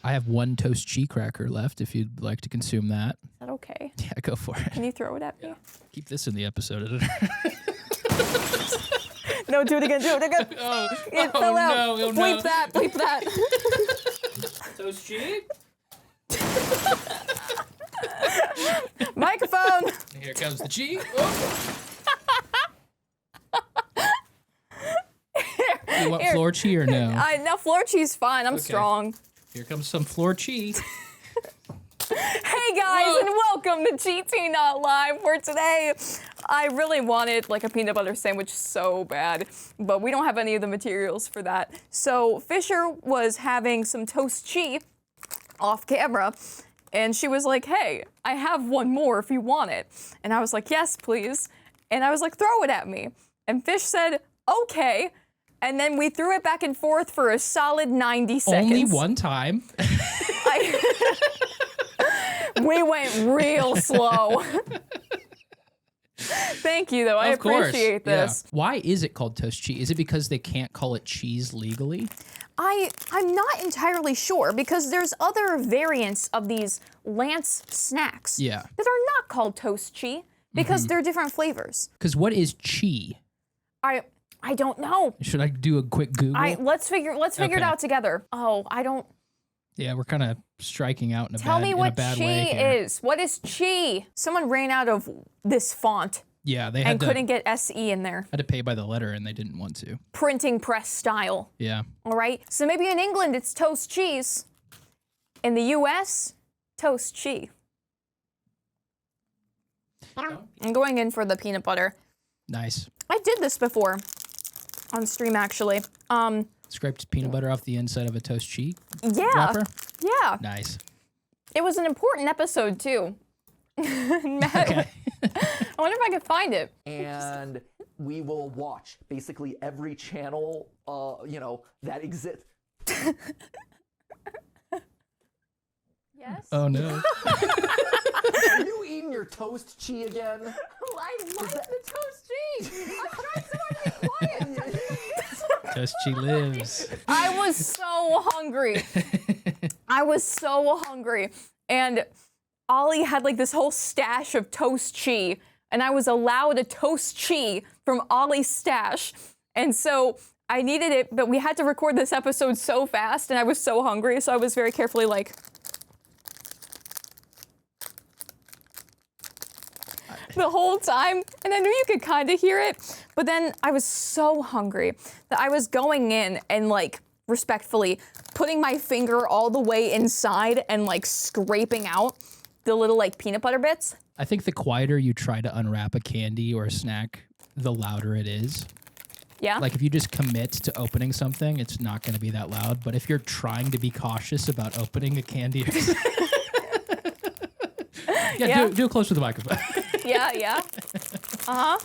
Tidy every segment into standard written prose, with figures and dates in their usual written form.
I have one toast cheese cracker left if you'd like to consume that. Is that okay? Yeah, go for it. Can you throw it at me? Yeah. Keep this in the episode, editor. No, do it again, do it again. It fell out. No, bleep that, bleep that. Toast cheese? Microphone. Here comes the cheese. Oh. You want floor cheese or no? No, floor cheese fine. I'm strong. Here comes some floor cheese. Hey guys, and welcome to GT Not Live. For today, I really wanted like a peanut butter sandwich so bad, but we don't have any of the materials for that. So Fisher was having some toast cheese off camera, and she was like, hey, I have one more if you want it. And I was like, yes, please. And I was like, throw it at me. And Fish said, okay. And then we threw it back and forth for a solid 90 seconds. Only one time. We went real slow. Thank you, though. I appreciate this. Yeah. Why is it called toast cheese? Is it because they can't call it cheese legally? I'm not entirely sure, because there's other variants of these Lance snacks that are not called toast cheese because they're different flavors. Because what is cheese? I don't know. Should I do a quick Google? Let's figure it out together. Oh, I don't. Yeah, we're kind of striking out in a Tell bad way. me what chi is. What is chi? Someone ran out of this font. Yeah, they had couldn't get SE in there. Had to pay by the letter, and they didn't want to. Printing press style. Yeah. All right. So maybe in England it's toast cheese. In the U.S., toast cheese. I'm going in for the peanut butter. Nice. I did this before on stream, actually. Scraped peanut butter off the inside of a toast cheese wrapper? Yeah. Nice. It was an important episode, too. Okay. I wonder if I could find it. And we will watch basically every channel, that exists. Yes? Oh, no. Are you eating your toast cheese again? I like the toast cheese. I'm trying so hard to be quiet. Toast cheese lives. I was so hungry. I was so hungry. And Ollie had like this whole stash of toast cheese, and I was allowed a toast cheese from Ollie's stash. And so I needed it, but we had to record this episode so fast, and I was so hungry, so I was very carefully like, the whole time, and I knew you could kind of hear it, but then I was so hungry that I was going in and like respectfully putting my finger all the way inside and like scraping out the little like peanut butter bits. I think the quieter you try to unwrap a candy or a snack, the louder it is. Yeah. Like if you just commit to opening something, it's not going to be that loud. But if you're trying to be cautious about opening a candy, do it close to the microphone. Yeah. Uh-huh.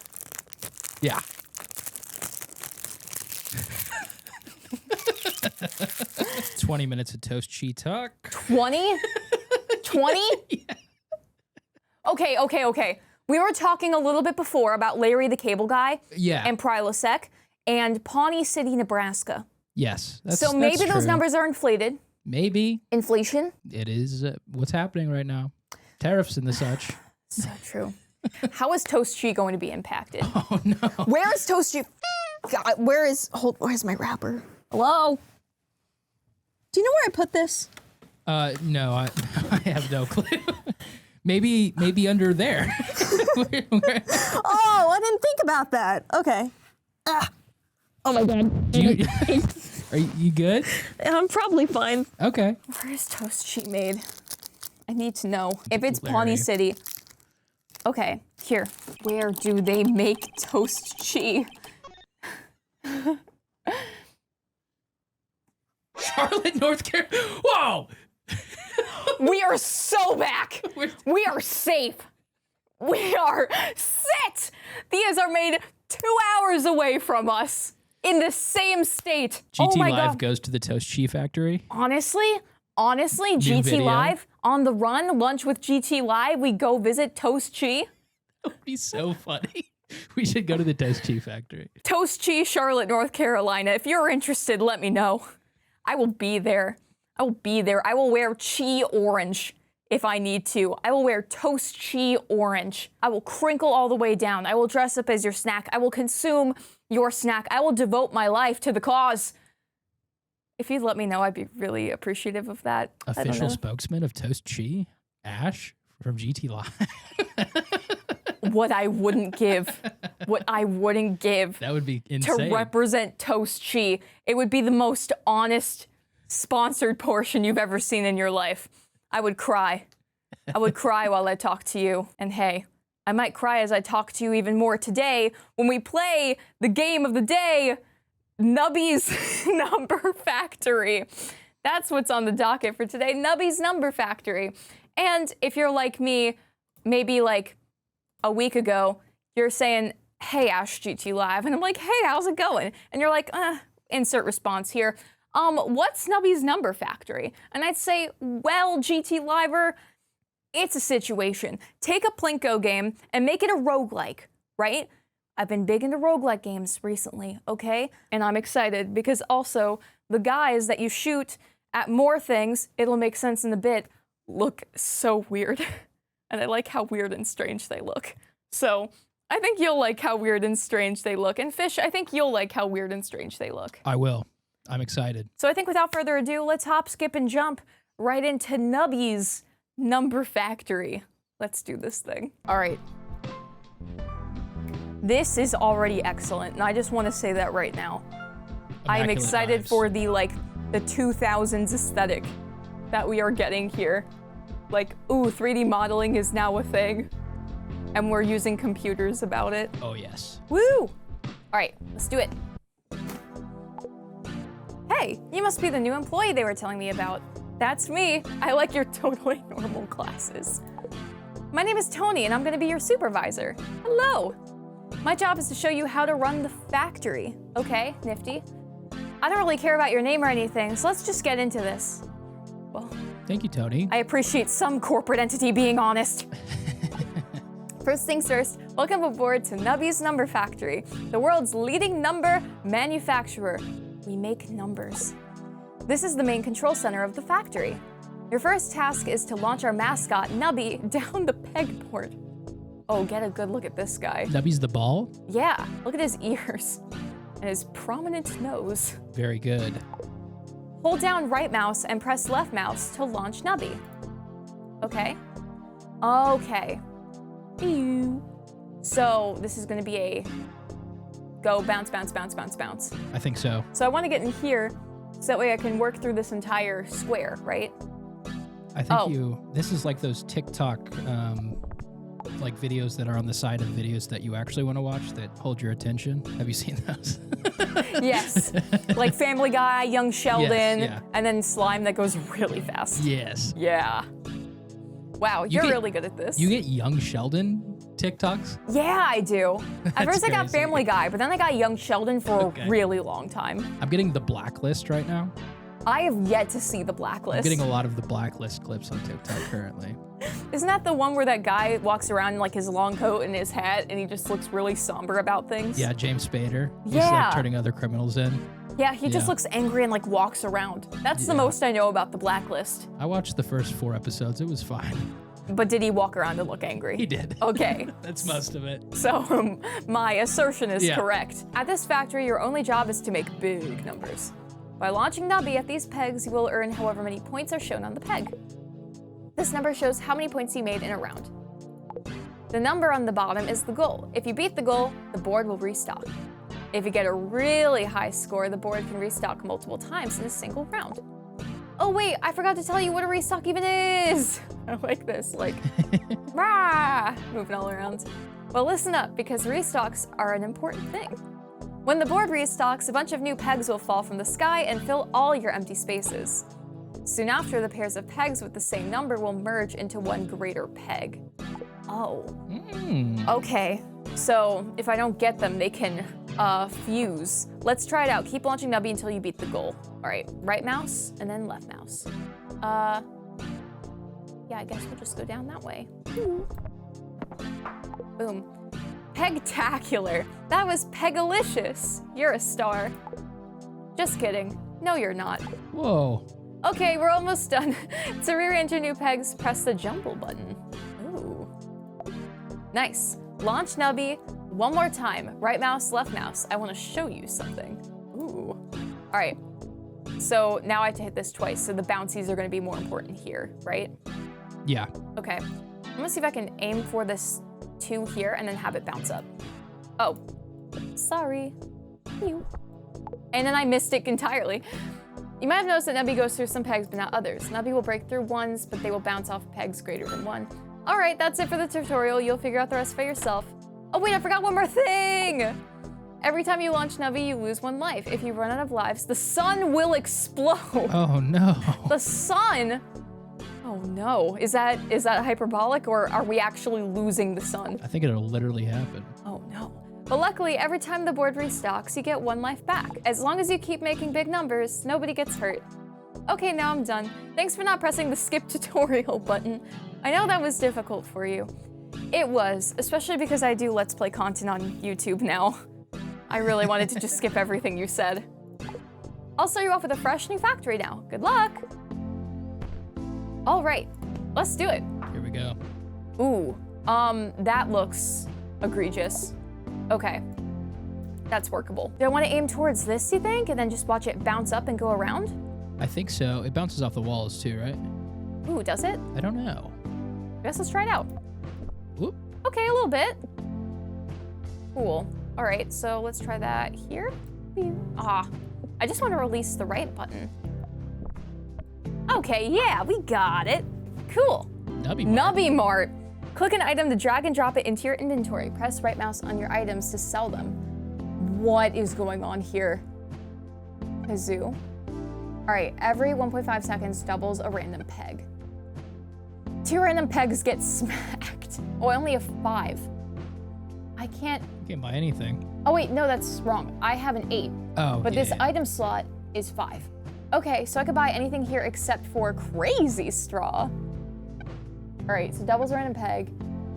Yeah. It's 20 minutes of toast cheese talk. 20? 20? Yeah. Okay. We were talking a little bit before about Larry the Cable Guy and Prilosec and Pawnee City, Nebraska. Yes. So maybe those numbers are inflated. Maybe. Inflation. It is what's happening right now. Tariffs and the such. So true. How is toast cheese going to be impacted? Oh, no. Where is toast cheese? God, where's my wrapper? Hello? Do you know where I put this? No, I have no clue. maybe under there. Oh, I didn't think about that. Okay. Oh my God. Are you good? I'm probably fine. Okay. Where is toast cheese made? I need to know. If it's Larry. Pawnee City. Okay, here. Where do they make toast cheese? Charlotte, North Carolina. Whoa! We are so back. We are safe. We are set. These are made 2 hours away from us in the same state. GT oh my Live God. goes to the Toast Cheese Factory. Honestly, GT video. Live, on the run, lunch with GT Live, we go visit Toast Cheese. That would be so funny. We should go to the Toast Cheese Factory. Toast Cheese, Charlotte, North Carolina. If you're interested, let me know. I will be there. I will be there. I will wear chi orange if I need to. I will wear toast chi orange. I will crinkle all the way down. I will dress up as your snack. I will consume your snack. I will devote my life to the cause. If you'd let me know, I'd be really appreciative of that. Official spokesman of Toast Chi, Ash from GT Live. What I wouldn't give. What I wouldn't give. That would be insane. To represent Toast Chi. It would be the most honest, sponsored portion you've ever seen in your life. I would cry. I would cry while I talk to you. And hey, I might cry as I talk to you even more today when we play the game of the day, Nubby's Number Factory. That's what's on the docket for today, Nubby's Number Factory. And if you're like me, maybe like a week ago, you're saying, hey, Ash GT Live. And I'm like, hey, how's it going? And you're like, insert response here. What's Nubby's Number Factory? And I'd say, well, GT Liver, it's a situation. Take a Plinko game and make it a roguelike, right? I've been big into roguelike games recently, okay? And I'm excited because also the guys that you shoot at more things, it'll make sense in a bit, look so weird. And I like how weird and strange they look. So I think you'll like how weird and strange they look. And Fish, I think you'll like how weird and strange they look. I will. I'm excited. So I think without further ado, let's hop, skip, and jump right into Nubby's Number Factory. Let's do this thing. All right. This is already excellent, and I just want to say that right now. I'm excited for the 2000s aesthetic that we are getting here. Like, ooh, 3D modeling is now a thing, and we're using computers about it. Oh, yes. Woo! All right, let's do it. Hey, you must be the new employee they were telling me about. That's me. I like your totally normal glasses. My name is Tony, and I'm gonna be your supervisor. Hello. My job is to show you how to run the factory. Okay, nifty. I don't really care about your name or anything, so let's just get into this. Well, thank you, Tony. I appreciate some corporate entity being honest. First things first, welcome aboard to Nubby's Number Factory, the world's leading number manufacturer. We make numbers. This is the main control center of the factory. Your first task is to launch our mascot, Nubby, down the pegboard. Oh, get a good look at this guy. Nubby's the ball? Yeah, look at his ears and his prominent nose. Very good. Hold down right mouse and press left mouse to launch Nubby. Okay? Okay. Ew. So this is gonna be a go bounce, bounce, bounce, bounce, bounce. I think so. So I wanna get in here so that way I can work through this entire square, right? I think this is like those TikTok like videos that are on the side of videos that you actually want to watch that hold your attention. Have you seen those? Yes. Like Family Guy, Young Sheldon, yeah. and then slime that goes really fast. Yes. Yeah. Wow, you're really good at this. You get Young Sheldon TikToks? Yeah, I do. At first I got crazy. Family Guy, but then I got Young Sheldon for a really long time. I'm getting the Blacklist right now. I have yet to see the Blacklist. I'm getting a lot of the Blacklist clips on TikTok currently. Isn't that the one where that guy walks around in like his long coat and his hat and he just looks really somber about things? Yeah, James Spader. He's Yeah. like turning other criminals in. Yeah, he just looks angry and like walks around. That's the most I know about the Blacklist. I watched the first 4 episodes. It was fine. But did he walk around and look angry? He did. Okay. That's most of it. So my assertion is Yeah. correct. At this factory, your only job is to make big numbers. By launching Nubby at these pegs, you will earn however many points are shown on the peg. This number shows how many points you made in a round. The number on the bottom is the goal. If you beat the goal, the board will restock. If you get a really high score, the board can restock multiple times in a single round. Oh wait, I forgot to tell you what a restock even is. I like this, like, rah, moving all around. Well, listen up, because restocks are an important thing. When the board restocks, a bunch of new pegs will fall from the sky and fill all your empty spaces. Soon after, the pairs of pegs with the same number will merge into one greater peg. Oh. Okay, so if I don't get them, they can fuse. Let's try it out. Keep launching Nubby until you beat the goal. All right, right mouse and then left mouse. Yeah, I guess we'll just go down that way. Boom. Pegtacular. That was Pegalicious. You're a star. Just kidding. No, you're not. Whoa. Okay, we're almost done. To rearrange new pegs, press the jumble button. Ooh. Nice. Launch Nubby one more time. Right mouse, left mouse. I want to show you something. Ooh. All right. So now I have to hit this twice, so the bouncies are going to be more important here, right? Yeah. Okay. I'm going to see if I can aim for this 2 here and then have it bounce up. Oh. Sorry. Ew. And then I missed it entirely. You might have noticed that Nubby goes through some pegs, but not others. Nubby will break through ones, but they will bounce off pegs greater than 1. All right, that's it for the tutorial. You'll figure out the rest by yourself. Oh wait, I forgot one more thing. Every time you launch Nubby, you lose 1 life. If you run out of lives, the sun will explode. Oh no. The sun? Oh no. Is that hyperbolic, or are we actually losing the sun? I think it'll literally happen. Oh no. But luckily, every time the board restocks, you get 1 life back. As long as you keep making big numbers, nobody gets hurt. Okay, now I'm done. Thanks for not pressing the skip tutorial button. I know that was difficult for you. It was, especially because I do Let's Play content on YouTube now. I really wanted to just skip everything you said. I'll start you off with a fresh new factory now. Good luck. All right, let's do it. Here we go. Ooh, that looks egregious. Okay, that's workable. Do I want to aim towards this, you think, and then just watch it bounce up and go around? I think so. It bounces off the walls too, right? Ooh, does it? I don't know. I guess let's try it out. Whoop. Okay, a little bit. Cool. All right, so let's try that here. Ah, I just want to release the right button. Okay, yeah, we got it. Cool. Nubby Mart. Nubby Mart. Click an item to drag and drop it into your inventory. Press right mouse on your items to sell them. What is going on here? Kazoo. All right, every 1.5 seconds doubles a random peg. 2 random pegs get smacked. Oh, I only have 5. I can't. You can't buy anything. Oh wait, no, that's wrong. I have an 8. Oh, But yeah, this item slot is 5. Okay, so I could buy anything here except for crazy straw. All right, so doubles random peg.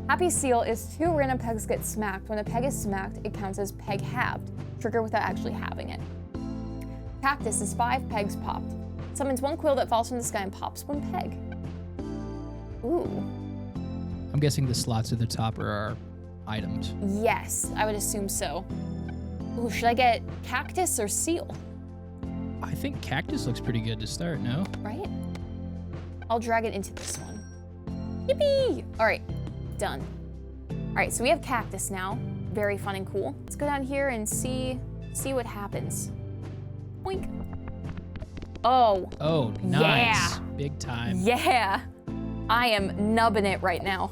Happy seal is 2 random pegs get smacked. When a peg is smacked, it counts as peg halved. Trigger without actually having it. Cactus is 5 pegs popped. Summons 1 quill that falls from the sky and pops 1 peg. Ooh. I'm guessing the slots at the top are our items. Yes, I would assume so. Ooh, should I get cactus or seal? I think cactus looks pretty good to start, no? Right? I'll drag it into this one. Yippee! All right, done. All right, so we have cactus now. Very fun and cool. Let's go down here and see what happens. Boink. Oh. Oh, nice. Yeah. Big time. Yeah. I am nubbing it right now.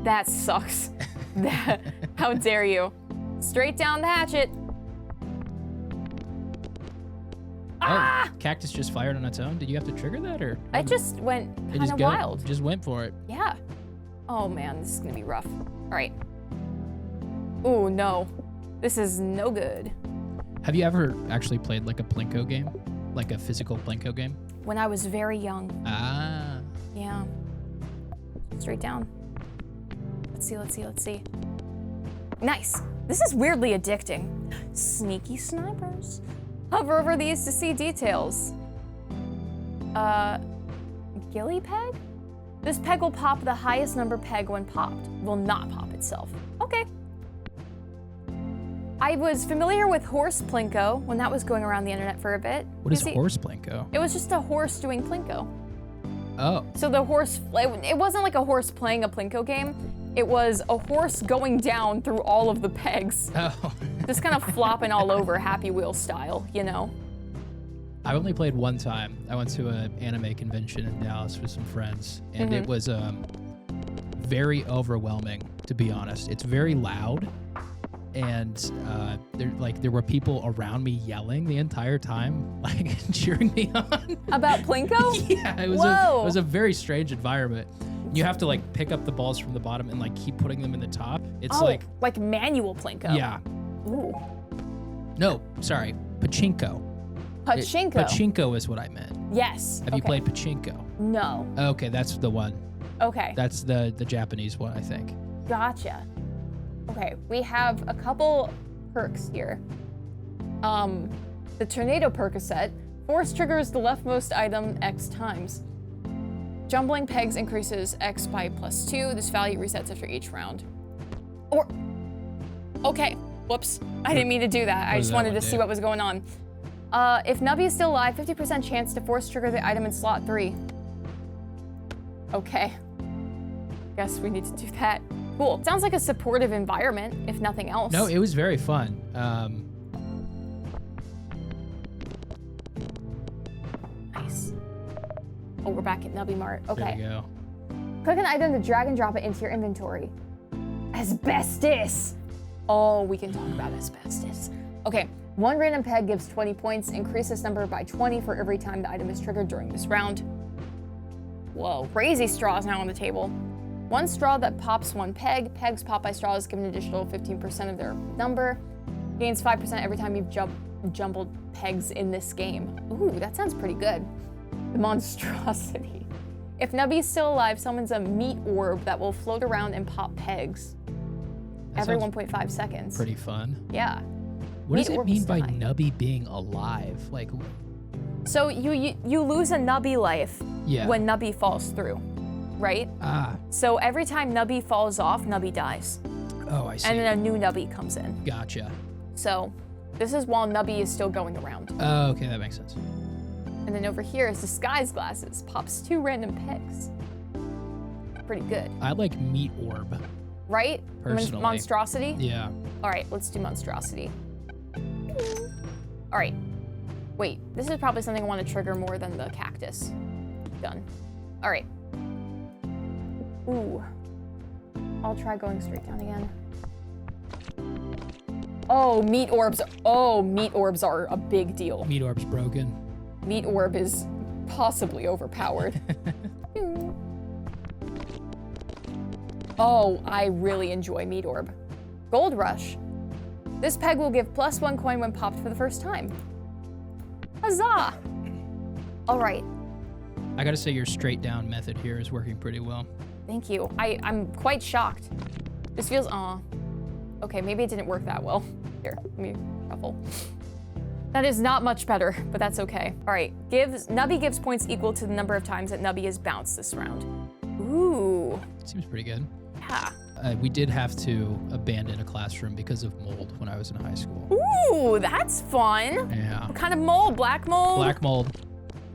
That sucks. How dare you? Straight down the hatchet. Ah! Oh, cactus just fired on its own? Did you have to trigger that, or? I just went It kind of wild. Just went for it. Yeah. Oh man, this is gonna be rough. All right. Ooh, no. This is no good. Have you ever actually played like a Plinko game? Like a physical Plinko game? When I was very young. Ah. Yeah. Straight down. Let's see, let's see, let's see. Nice. This is weirdly addicting. Sneaky snipers. Hover over these to see details. Gilly peg? This peg will pop the highest number peg when popped. Will not pop itself. Okay. I was familiar with horse Plinko when that was going around the internet for a bit. What is horse Plinko? It was just a horse doing Plinko. Oh. So the horse, it wasn't like a horse playing a Plinko game. It was a horse going down through all of the pegs. Oh. Just kind of flopping all over Happy Wheel style, you know? I only played one time. I went to an anime convention in Dallas with some friends, and it was very overwhelming, to be honest. It's very loud, and there were people around me yelling the entire time, like cheering me on. About Plinko? Yeah, it was a very strange environment. You have to like pick up the balls from the bottom and like keep putting them in the top. It's like manual Plinko. Yeah. Ooh. No, sorry, pachinko. Pachinko. Pachinko is what I meant. Yes. Have you played pachinko? No. Okay, that's the one. Okay. That's the Japanese one, I think. Gotcha. Okay, we have a couple perks here. The tornado Percocet, Force triggers the leftmost item X times. Jumbling pegs increases X by +2. This value resets after each round. Or, okay, whoops. I didn't mean to do that. I just wanted to see what was going on. If Nubby is still alive, 50% chance to force trigger the item in slot 3. Okay. Guess we need to do that. Cool. Sounds like a supportive environment, if nothing else. No, it was very fun. Nice. Oh, we're back at Nubby Mart. Okay. There you go. Click an item to drag and drop it into your inventory. Asbestos. Oh, we can talk about asbestos. Okay. 1 random peg gives 20 points. Increase this number by 20 for every time the item is triggered during this round. Whoa. Crazy straws now on the table. 1 straw that pops 1 peg. Pegs popped by straws give an additional 15% of their number. Gains 5% every time you've jumbled pegs in this game. Ooh, that sounds pretty good. The monstrosity. If Nubby is still alive, summons a meat orb that will float around and pop pegs every 1.5 seconds. Pretty fun. Yeah. What does it mean by die. Nubby being alive? Like, so you lose a Nubby life when Nubby falls through, right? So every time Nubby falls off, Nubby dies. Oh, I see. And then a new Nubby comes in. Gotcha. So this is while Nubby is still going around. Oh, okay, that makes sense. And then over here is disguise glasses. Pops 2 random pegs. Pretty good. I like meat orb. Right? Personally. Monstrosity? Yeah. All right, let's do monstrosity. All right. Wait, this is probably something I want to trigger more than the cactus. Done. All right. Ooh. I'll try going straight down again. Oh, meat orbs. Oh, meat orbs are a big deal. Meat orb's broken. Meat orb is possibly overpowered. Oh, I really enjoy meat orb. Gold rush. This peg will give +1 coin when popped for the first time. Huzzah! All right. I gotta say your straight down method here is working pretty well. Thank you. I'm quite shocked. This feels, okay, maybe it didn't work that well. Here, let me shuffle. That is not much better, but that's okay. All right, Nubby gives points equal to the number of times that Nubby is bounced this round. Ooh. Seems pretty good. Yeah. We did have to abandon a classroom because of mold when I was in high school. Ooh, that's fun. Yeah. What kind of mold? Black mold? Black mold.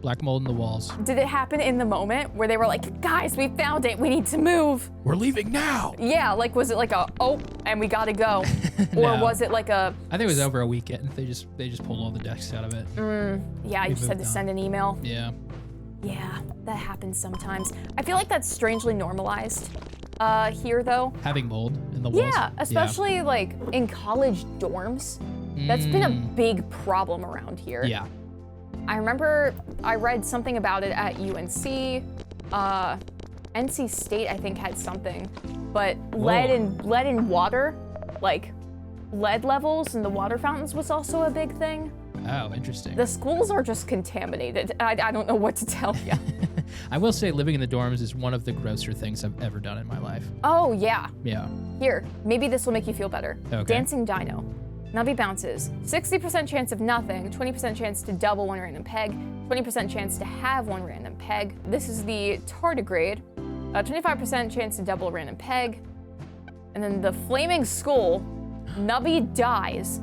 Black mold in the walls. Did it happen in the moment where they were like, guys, we found it, we need to move? We're leaving now. Yeah, like was it like a, oh, and we gotta go? Or No. was it like a... I think it was over a weekend. They just pulled all the desks out of it. Yeah, you just had to send an email. Yeah. Yeah, that happens sometimes. I feel like that's strangely normalized here though. Having mold in the walls. Yeah, especially like in college dorms. That's been a big problem around here. Yeah. I remember I read something about it at UNC. NC State, I think, had something. But lead in water, like lead levels in the water fountains was also a big thing. Oh, interesting. The schools are just contaminated. I don't know what to tell you. I will say living in the dorms is one of the grosser things I've ever done in my life. Oh, yeah. Yeah. Here, maybe this will make you feel better. Okay. Dancing Dino. Nubby bounces. 60% chance of nothing, 20% chance to double 1 random peg, 20% chance to have 1 random peg. This is the tardigrade. 25% chance to double a random peg. And then the flaming skull. Nubby dies.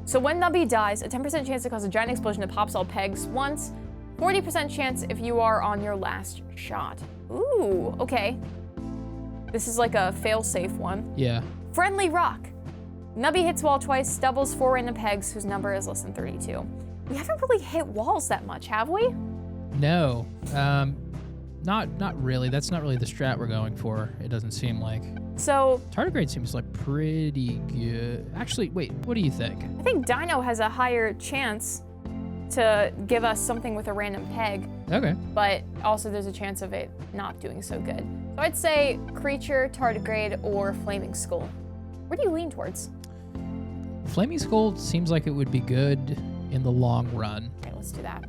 So when Nubby dies, a 10% chance to cause a giant explosion that pops all pegs once, 40% chance if you are on your last shot. Ooh, okay. This is like a fail-safe one. Yeah. Friendly Rock. Nubby hits wall twice, doubles 4 random pegs whose number is less than 32. We haven't really hit walls that much, have we? No. Not really. That's not really the strat we're going for. It doesn't seem like. So Tardigrade seems like pretty good. Actually, wait, what do you think? I think Dino has a higher chance to give us something with a random peg, Okay. but also there's a chance of it not doing so good. So I'd say Creature, Tardigrade, or Flaming Skull. Where do you lean towards? Flaming Skull seems like it would be good in the long run. Okay, let's do that.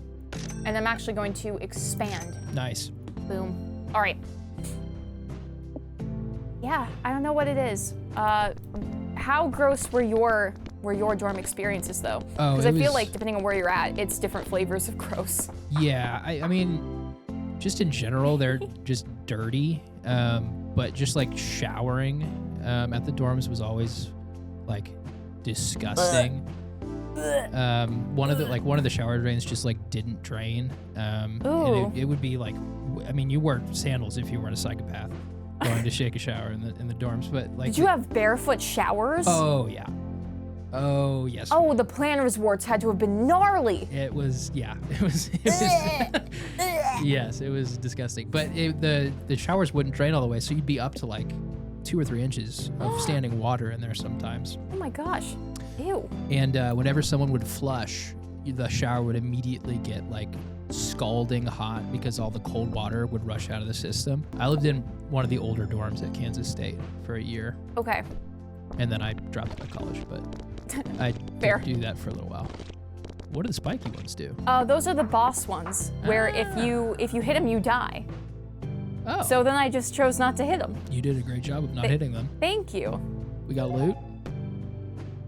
And I'm actually going to expand. Nice. Boom. All right. Yeah, I don't know what it is. How gross were your were your dorm experiences though? Oh, Because it I feel was- like depending on where you're at, it's different flavors of gross. Yeah, I mean, just in general, they're just dirty. But just like showering at the dorms was always like disgusting. One of the shower drains just like didn't drain. And Ooh. it would be like, I mean, you wear sandals if you weren't a psychopath going to shake a shower in the dorms, but like. Did you have barefoot showers? Oh yeah. Oh yes. Oh, the plan resorts had to have been gnarly. It was, yeah. It was yes, it was disgusting. But the showers wouldn't drain all the way, so you'd be up to like 2 or 3 inches of standing water in there sometimes. Oh my gosh. Ew. And whenever someone would flush, the shower would immediately get like scalding hot because all the cold water would rush out of the system. I lived in one of the older dorms at Kansas State for a year, Okay. and then I dropped out of college, but I Fair. did do that for a little while. What do the spiky ones do? Those are the boss ones, where if you hit them, you die. Oh, So then I just chose not to hit them. you did a great job of not hitting them. Thank you. We got loot.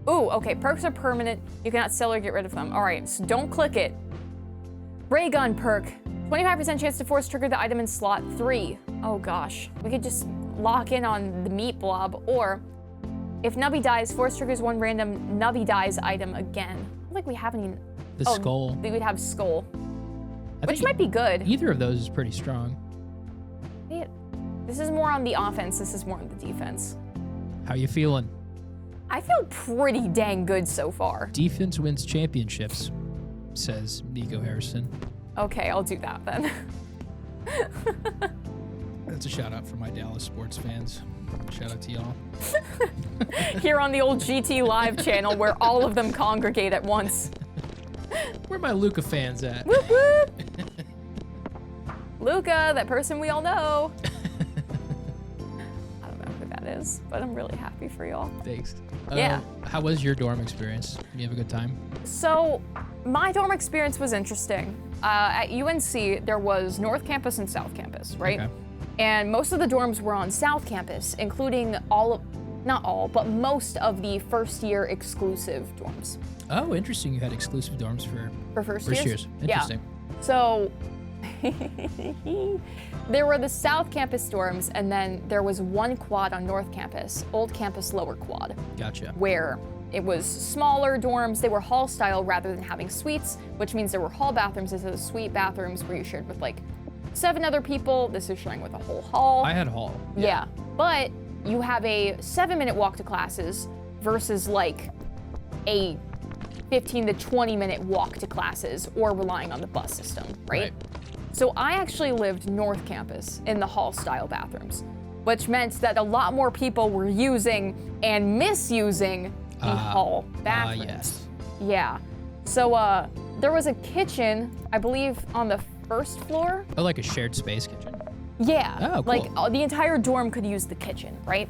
Ooh, okay, perks are permanent. You cannot sell or get rid of them. All right, so don't click it. Ray gun perk. 25% chance to force trigger the item in slot 3. Oh gosh. We could just lock in on the meat blob, or if Nubby dies, force triggers one random Nubby dies item again. I don't think we haven't even... The skull. We would have skull, I which think might be good. Either of those is pretty strong. This is more on the offense, this is more on the defense. How you feeling? I feel pretty dang good so far. Defense wins championships, says Nico Harrison. Okay, I'll do that then. That's a shout out for my Dallas sports fans. Shout out to y'all. Here on the old GT Live channel where all of them congregate at once. Where my Luca fans at? Whoop whoop! Luca, that person we all know. I don't know who that is, but I'm really happy for y'all. Thanks. Yeah. How was your dorm experience? You have a good time? So, my dorm experience was interesting. At UNC, there was North Campus and South Campus, right? Okay. And most of the dorms were on South Campus, including not all, but most of the first year exclusive dorms. Oh, interesting. You had exclusive dorms for For first years. years? Interesting. Yeah. So, there were the South Campus dorms, and then there was one quad on North Campus, Old Campus Lower Quad, Gotcha. where it was smaller dorms. They were hall style rather than having suites, which means there were hall bathrooms instead of suite bathrooms where you shared with like 7 other people. This is sharing with a whole hall. I had hall. Yeah, but you have a 7-minute walk to classes versus like a 15 to 20 minute walk to classes or relying on the bus system, right? So I actually lived North Campus in the hall style bathrooms, which meant that a lot more people were using and misusing the hall bathrooms. Yes. Yeah. So there was a kitchen, I believe, on the first floor. Oh, like a shared space kitchen. Yeah. Oh, cool. Like the entire dorm could use the kitchen, right?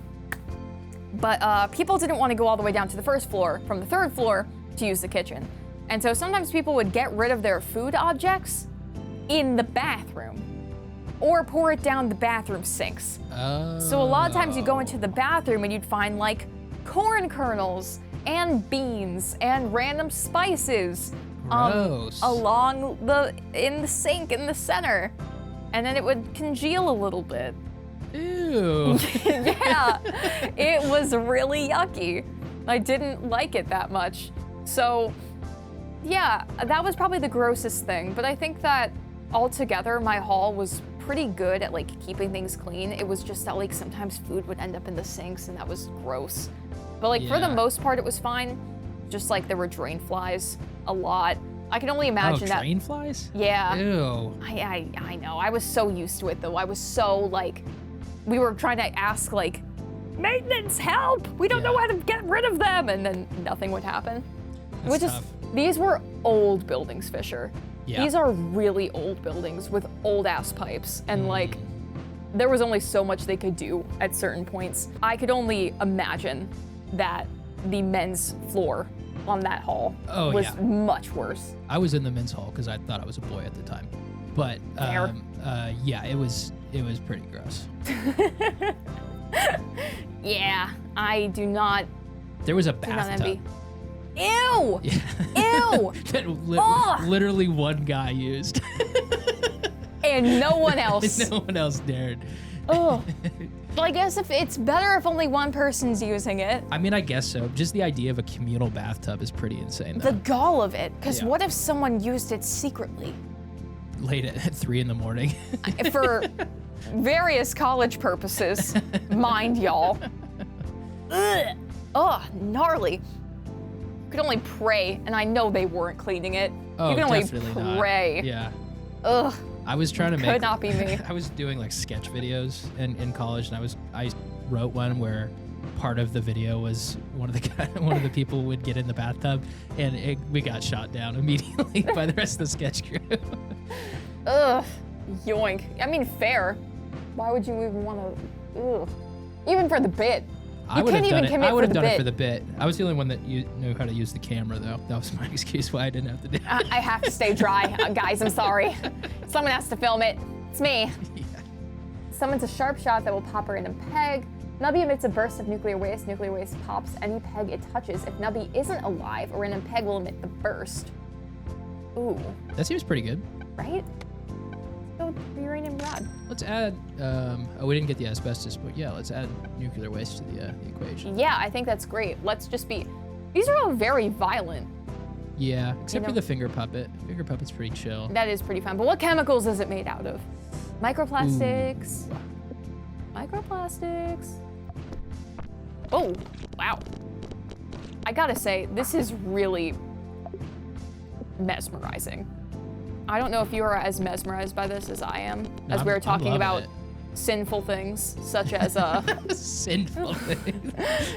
But people didn't want to go all the way down to the first floor from the 3rd floor to use the kitchen. And so sometimes people would get rid of their food objects in the bathroom or pour it down the bathroom sinks. So a lot of times you go into the bathroom and you'd find like corn kernels and beans and random spices Gross. in the sink in the center. And then it would congeal a little bit. Ew. Yeah, it was really yucky. I didn't like it that much. So, yeah, that was probably the grossest thing. But I think that altogether, my hall was pretty good at like keeping things clean. It was just that like sometimes food would end up in the sinks and that was gross. But like for the Yeah. most part, it was fine. Just like there were drain flies a lot. I can only imagine that. Drain flies? Yeah. Ew. I know. I was so used to it though. I was so like, we were trying to ask like, maintenance help! We don't know Yeah. how to get rid of them, and then nothing would happen. That's Which is, tough. these were old buildings, Fisher. Yeah. These are really old buildings with old ass pipes, and like, there was only so much they could do at certain points. I could only imagine that the men's floor on that hall was yeah. much worse. I was in the men's hall because I thought I was a boy at the time. But Fair. yeah, it was pretty gross. Yeah, I do not There was a not envy. bathtub. Ew! Yeah. Ew! That Ugh. literally one guy used. And no one else. No one else dared. Ugh. Well, I guess if it's better if only one person's using it. I mean, I guess so. Just the idea of a communal bathtub is pretty insane, though. The gall of it. Because Yeah. what if someone used it secretly? Late at 3 in the morning. For various college purposes, mind y'all. Ugh. Ugh, gnarly. You could only pray, and I know they weren't cleaning it. Oh, you can only definitely pray. not. Yeah. Ugh. I was trying to make. Could not be me. I was doing like sketch videos in college, and I wrote one where part of the video was one of the people would get in the bathtub, and we got shot down immediately by the rest of the sketch crew. Ugh. Yoink. I mean, fair. Why would you even want to? Ugh. Even for the bit. I would have done it. I would have done it for the bit. I was the only one that knew how to use the camera, though. That was my excuse why I didn't have to do it. I have to stay dry, guys. I'm sorry. Someone has to film it. It's me. Yeah. Summons a sharp shot that will pop a random peg. Nubby emits a burst of nuclear waste. Nuclear waste pops any peg it touches. If Nubby isn't alive, a random peg will emit the burst. Ooh, That seems pretty good. right? Go uranium rod. Let's add. We didn't get the asbestos, but yeah, let's add nuclear waste to the equation. Yeah, I think that's great. Let's just be. These are all very violent. Yeah, except know- for the finger puppet. Finger puppet's pretty chill. That is pretty fun. But what chemicals is it made out of? Microplastics. Microplastics. Oh, wow. I gotta say, this is really mesmerizing. I don't know if you are as mesmerized by this as I am, as we were I'm talking loving about it. sinful things, such as Sinful thing.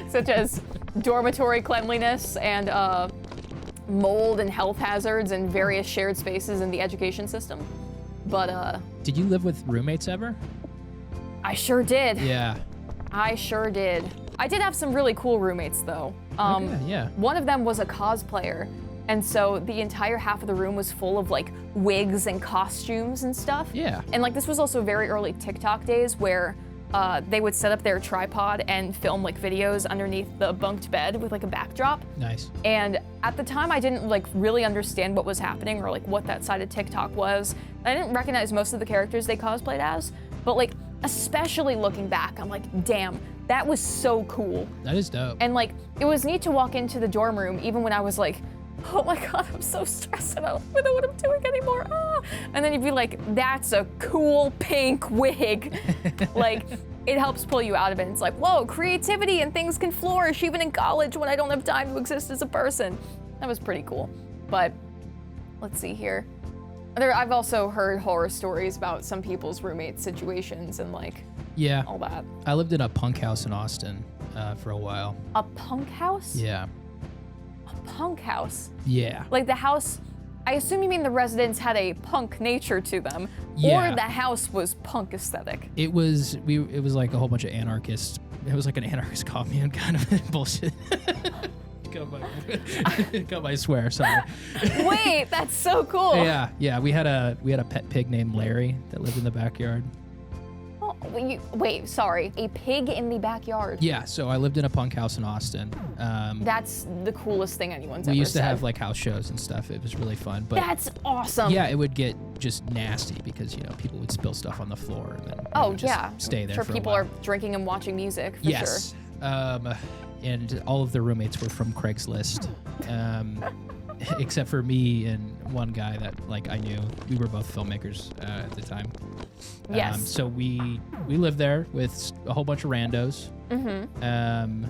such as dormitory cleanliness and mold and health hazards and various shared spaces in the education system. But Did you live with roommates ever? I sure did. Yeah. I sure did. I did have some really cool roommates though. Okay, yeah. One of them was a cosplayer, and so the entire half of the room was full of like wigs and costumes and stuff. Yeah. And like this was also very early TikTok days where they would set up their tripod and film like videos underneath the bunked bed with like a backdrop. Nice. And at the time I didn't like really understand what was happening or like what that side of TikTok was. I didn't recognize most of the characters they cosplayed as, but like especially looking back, I'm like, damn, that was so cool. That is dope. And like, it was neat to walk into the dorm room even when I was like, oh my God, I'm so stressed and I don't know what I'm doing anymore. Ah. And then you'd be like, that's a cool pink wig. Like, it helps pull you out of it. It's like, whoa, creativity and things can flourish even in college when I don't have time to exist as a person. That was pretty cool. But let's see here. I've also heard horror stories about some people's roommate situations and like Yeah. all that. I lived in a punk house in Austin for a while. A punk house? Yeah. A punk house? Yeah. Like the house, I assume you mean the residents had a punk nature to them, Yeah. or the house was punk aesthetic. It was like a whole bunch of anarchists. It was like an anarchist commune kind of bullshit. Got my swear, sorry. Wait, that's so cool. Yeah. We had a pet pig named Larry that lived in the backyard. Oh, wait, sorry. A pig in the backyard. Yeah, so I lived in a punk house in Austin. That's the coolest thing anyone's ever We used to said. have like house shows and stuff. It was really fun. But That's awesome. yeah, it would get just nasty because people would spill stuff on the floor and then we Oh would just yeah. stay there Sure, for a people while. are drinking and watching music. For Yes. And all of the roommates were from Craigslist, except for me and one guy that like I knew. We were both filmmakers at the time. Yes. So we lived there with a whole bunch of randos. Mm-hmm.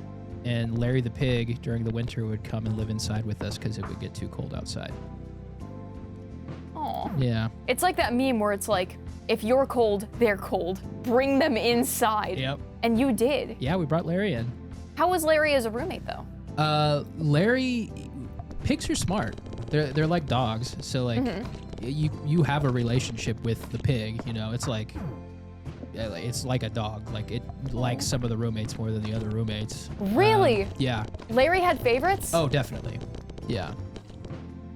And Larry the pig during the winter would come and live inside with us because it would get too cold outside. Aw. Yeah. It's like that meme where it's like, if you're cold, they're cold. Bring them inside. Yep. And you did. Yeah, we brought Larry in. How was Larry as a roommate though? Pigs are smart. They're like dogs. So like you have a relationship with the pig. It's like a dog. Like it likes some of the roommates more than the other roommates. Really? Yeah. Larry had favorites? Oh, definitely. Yeah.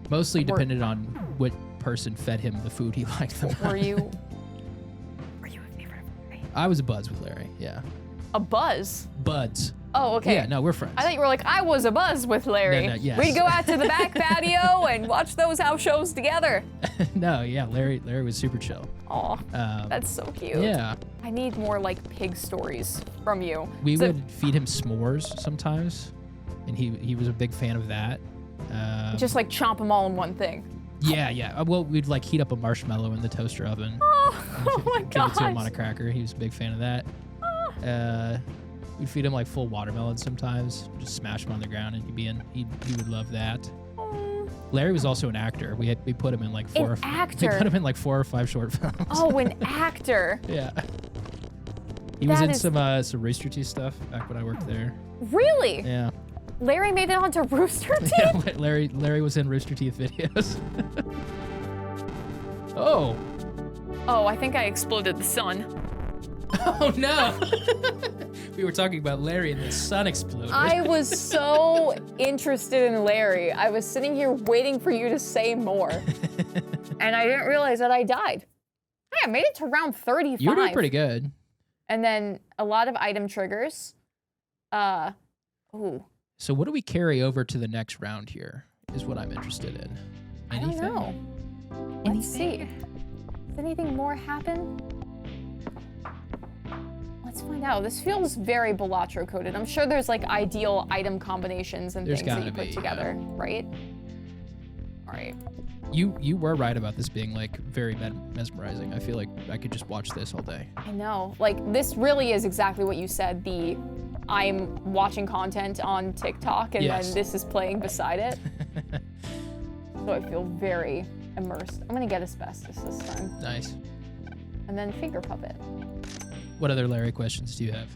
Mostly depended on what person fed him the food he liked the most. Were you a favorite of Larry? I was buds with Larry. Yeah. A buzz? Buds. Oh, okay. Yeah, no, we're friends. I thought you were like, I was a buzz with Larry. No, yes. We'd go out to the back patio and watch those house shows together. No, yeah, Larry was super chill. Aw, that's so cute. Yeah. I need more like pig stories from you. We would feed him s'mores sometimes, and he was a big fan of that. Just like chomp them all in one thing. Yeah. Well, we'd like heat up a marshmallow in the toaster oven. Oh my Give it to him on gosh. a cracker. He was a big fan of that. We'd feed him like full watermelon sometimes. Just smash him on the ground, and he would love that. Larry was also an actor. We put him in like An actor? We put him in like 4 or 5 short films. Oh, an actor. Yeah. He was That in is- some Rooster Teeth stuff back when I worked there. Really? Yeah. Larry made it onto Rooster Teeth? Yeah, Larry was in Rooster Teeth videos. Oh. Oh, I think I exploded the sun. Oh no. We were talking about Larry and the sun exploded. I was so interested in Larry. I was sitting here waiting for you to say more. And I didn't realize that I died. Hey, I made it to round 35. You were doing pretty good. And then a lot of item triggers. Ooh. So what do we carry over to the next round here is what I'm interested in. I don't know. Let's see. Does anything more happen? Let's find out. This feels very Balatro coded. I'm sure there's like ideal item combinations and There's things that gotta you put be, together, right? All right. You were right about this being like very mesmerizing. I feel like I could just watch this all day. I know. Like this really is exactly what you said. I'm watching content on TikTok and Yes. then this is playing beside it. So I feel very immersed. I'm gonna get asbestos this time. Nice. And then finger puppet. What other Larry questions do you have,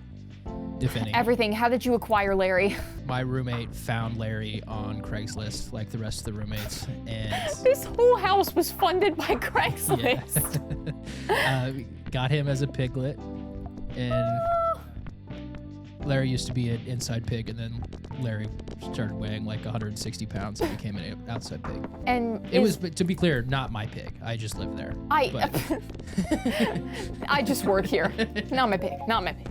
if any? Everything. How did you acquire Larry? My roommate found Larry on Craigslist, like the rest of the roommates, and This whole house was funded by Craigslist. got him as a piglet. And Larry used to be an inside pig, and then Larry started weighing like 160 pounds and became an outside pig. And It was, but to be clear, not my pig. I just lived there. But I just work here. Not my pig. Not my pig.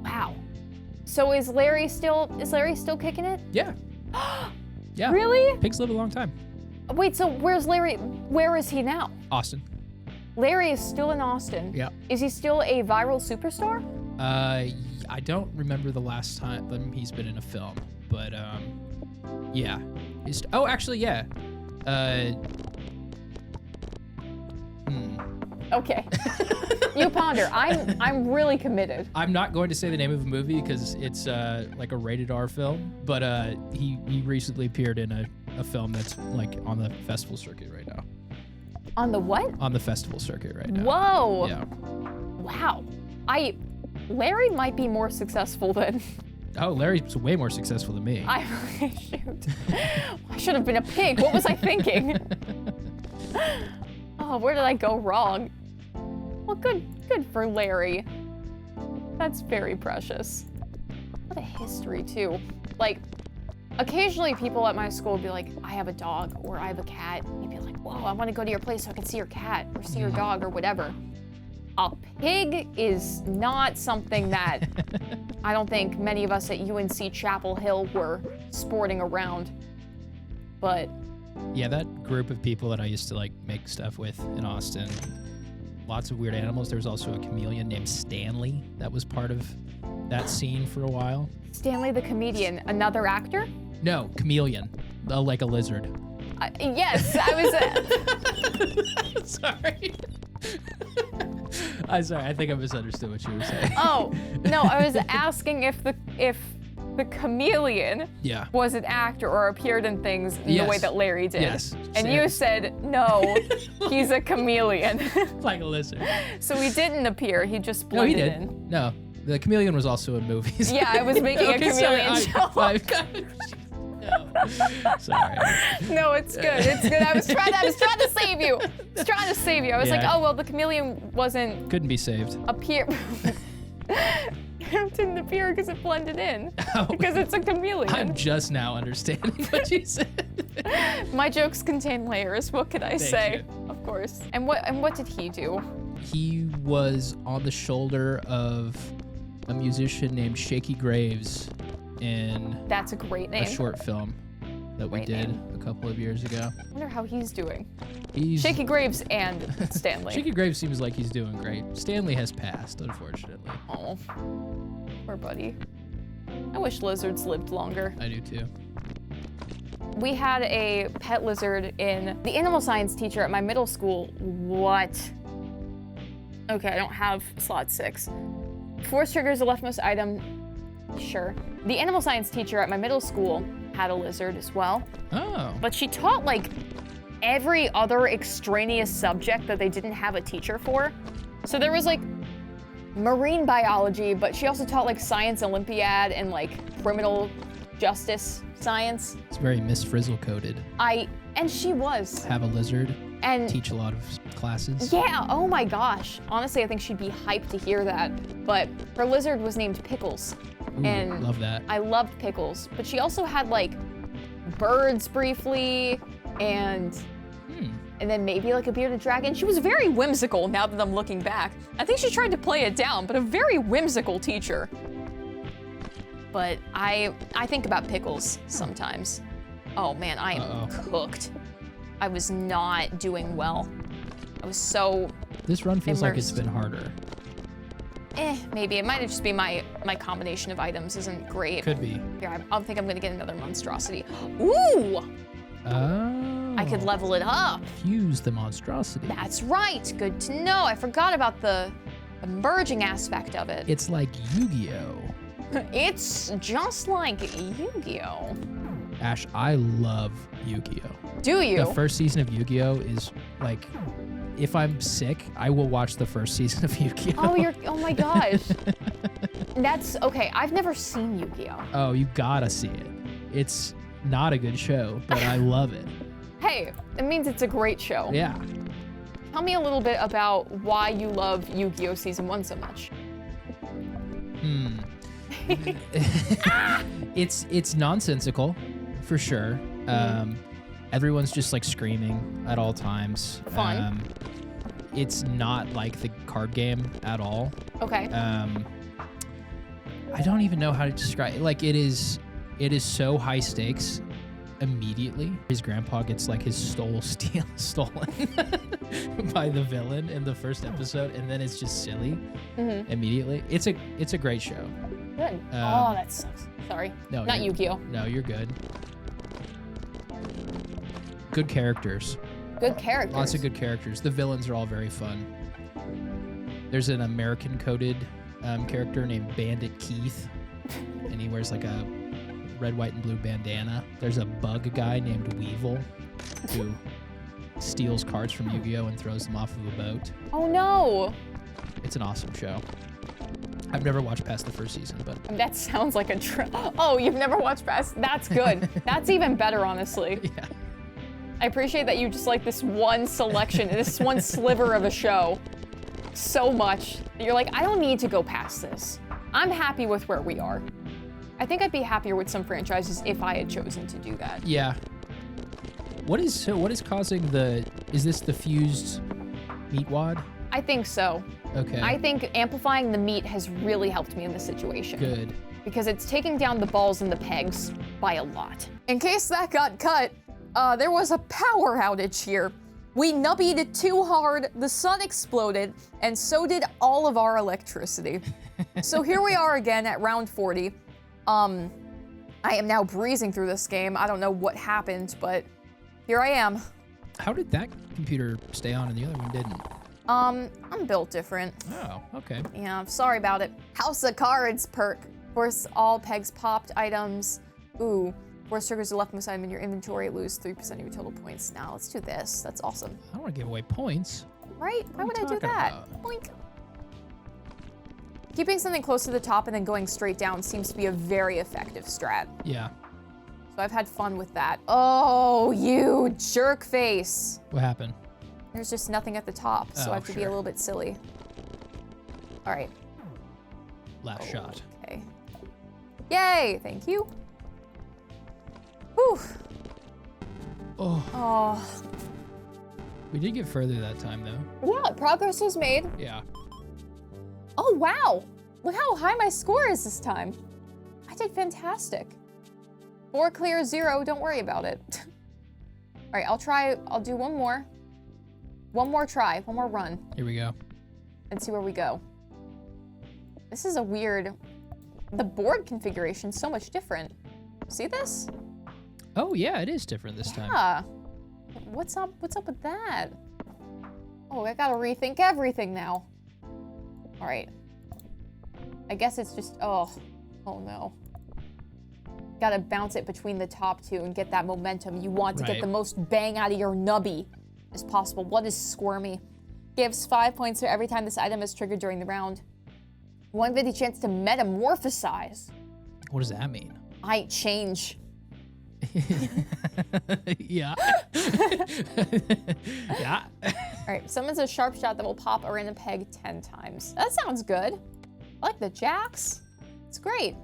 Wow. So is Larry still kicking it? yeah. Yeah. Really? Pigs live a long time. Wait, so where's Larry? Where is he now? Austin. Larry is still in Austin. Yeah. Is he still a viral superstar? I don't remember the last time he's been in a film, but yeah. Actually, yeah. Okay. You ponder. I'm really committed. I'm not going to say the name of the movie because it's like a rated R film, but he recently appeared in a film that's like on the festival circuit right now. On the what? On the festival circuit right now. Whoa. Yeah. Wow. Larry might be more successful than Oh, Larry's way more successful than me. shoot. I should have been a pig. What was I thinking? Oh, where did I go wrong? Well, good for Larry. That's very precious. What a history too. Like, occasionally people at my school would be like, I have a dog or I have a cat. You'd be like, whoa, I want to go to your place so I can see your cat or see your dog or whatever. A pig is not something that I don't think many of us at UNC Chapel Hill were sporting around. But Yeah, that group of people that I used to like make stuff with in Austin, lots of weird animals. There was also a chameleon named Stanley that was part of that scene for a while. Stanley the comedian, another actor? No, chameleon, like a lizard. Yes, I was. Sorry. I'm sorry. I think I misunderstood what you were saying. Oh no, I was asking if the chameleon Yeah. was an actor or appeared in things the Yes. way that Larry did. Yes. And you said no, he's a chameleon. Like a lizard. So he didn't appear. He just No, he blended did. in. No, the chameleon was also in movies. Yeah, I was making a Okay, sorry, chameleon joke. No. Sorry. No, it's good. It's good. I was trying to save you. I was trying to save you. I was like, Yeah. oh well, the chameleon wasn't Couldn't be saved. appear. It didn't appear because it blended in. Oh. Because it's a chameleon. I'm just now understanding what you said. My jokes contain layers. What could I say? you. Of course. And what did he do? He was on the shoulder of a musician named Shaky Graves in That's a great name. a short film that we Great did name. a couple of years ago. I wonder how he's doing. He's Shaky Graves and Stanley. Shaky Graves seems like he's doing great. Stanley has passed, unfortunately. Oh, poor buddy. I wish lizards lived longer. I do too. We had a pet lizard in the animal science teacher at my middle school. What? Okay, I don't have slot 6. Force triggers the leftmost item. Sure. The animal science teacher at my middle school had a lizard as well. Oh. But she taught like every other extraneous subject that they didn't have a teacher for. So there was like marine biology, but she also taught like science Olympiad and like criminal justice science. It's very Miss Frizzle coded. And she was. Have a lizard. And Teach a lot of classes. yeah, oh my gosh. Honestly, I think she'd be hyped to hear that. But her lizard was named Pickles. Ooh, And love that. I loved Pickles. But she also had like birds briefly and then maybe like a bearded dragon. She was very whimsical now that I'm looking back. I think she tried to play it down, but a very whimsical teacher. But I think about Pickles sometimes. Oh man, I am cooked. I was not doing well. I was so This run feels like it's immersed. been harder. maybe. It might have just been my combination of items isn't great. Could be. Here, I think I'm gonna get another monstrosity. Ooh! Oh. I could level it up. Fuse the monstrosity. That's right, good to know. I forgot about the merging aspect of it. It's like Yu-Gi-Oh. It's just like Yu-Gi-Oh. Ash, I love Yu-Gi-Oh. Do you? The first season of Yu-Gi-Oh is like, if I'm sick, I will watch the first season of Yu-Gi-Oh. Oh my gosh. That's, okay, I've never seen Yu-Gi-Oh. Oh, you gotta see it. It's not a good show, but I love it. Hey, it means it's a great show. Yeah. Tell me a little bit about why you love Yu-Gi-Oh! Season 1 so much. It's nonsensical, for sure. Everyone's just like screaming at all times. Fun. It's not like the card game at all. Okay. I don't even know how to describe it. Like it is so high stakes immediately. His grandpa gets like his stolen by the villain in the first episode, and then it's just silly immediately. It's a great show. Good. Oh, that sucks. Sorry. No, Not Yu-Gi-Oh. No, you're good. Good characters. Good characters. Lots of good characters. The villains are all very fun. There's an American coded character named Bandit Keith, and he wears like a red, white, and blue bandana. There's a bug guy named Weevil who steals cards from Yu-Gi-Oh! And throws them off of a boat. Oh no. It's an awesome show. I've never watched past the first season, but That sounds like a Oh, you've never watched past? That's good. That's even better, honestly. yeah. I appreciate that you just like this one selection, this one sliver of a show so much. That you're like, I don't need to go past this. I'm happy with where we are. I think I'd be happier with some franchises if I had chosen to do that. Yeah. What is causing is this the fused meat wad? I think so. Okay. I think amplifying the meat has really helped me in this situation. Good. Because it's taking down the balls and the pegs by a lot. In case that got cut, there was a power outage here. We nubbied it too hard, the sun exploded, and so did all of our electricity. So here we are again at round 40. I am now breezing through this game. I don't know what happened, but here I am. How did that computer stay on and the other one didn't? I'm built different. Oh, okay. Yeah, sorry about it. House of Cards perk. Force all pegs popped items. Ooh. Force triggers the leftmost item in your inventory. Lose 3% of your total points. Now let's do this. That's awesome. I don't want to give away points. Right? Why What would are I you do talking that? about? Boink. Keeping something close to the top and then going straight down seems to be a very effective strat. Yeah. So I've had fun with that. Oh, you jerk face. What happened? There's just nothing at the top, so Oh, I have to be a sure. little bit silly. All right. Last shot. Okay. Yay! Thank you. Whew. Oh, Oh. we did get further that time though. Yeah, progress was made. Yeah. Oh, wow. Look how high my score is this time. I did fantastic. 4 clear, 0, don't worry about it. All right, I'll do one more. One more try, one more run. Here we go. And see where we go. This is a weird, the board configuration's so much different. See this? Oh yeah, it is different this time. Yeah. What's up with that? Oh, I gotta rethink everything now. All right. I guess it's just, oh no. Gotta bounce it between the top two and get that momentum. You want to get the most bang out of your nubby as possible. What is squirmy? Gives 5 points for every time this item is triggered during the round. 150 chance to metamorphosize. What does that mean? I change. Yeah. Yeah. All right, summons a sharp shot that will pop a random peg 10 times. That sounds good. I like the jacks. It's great.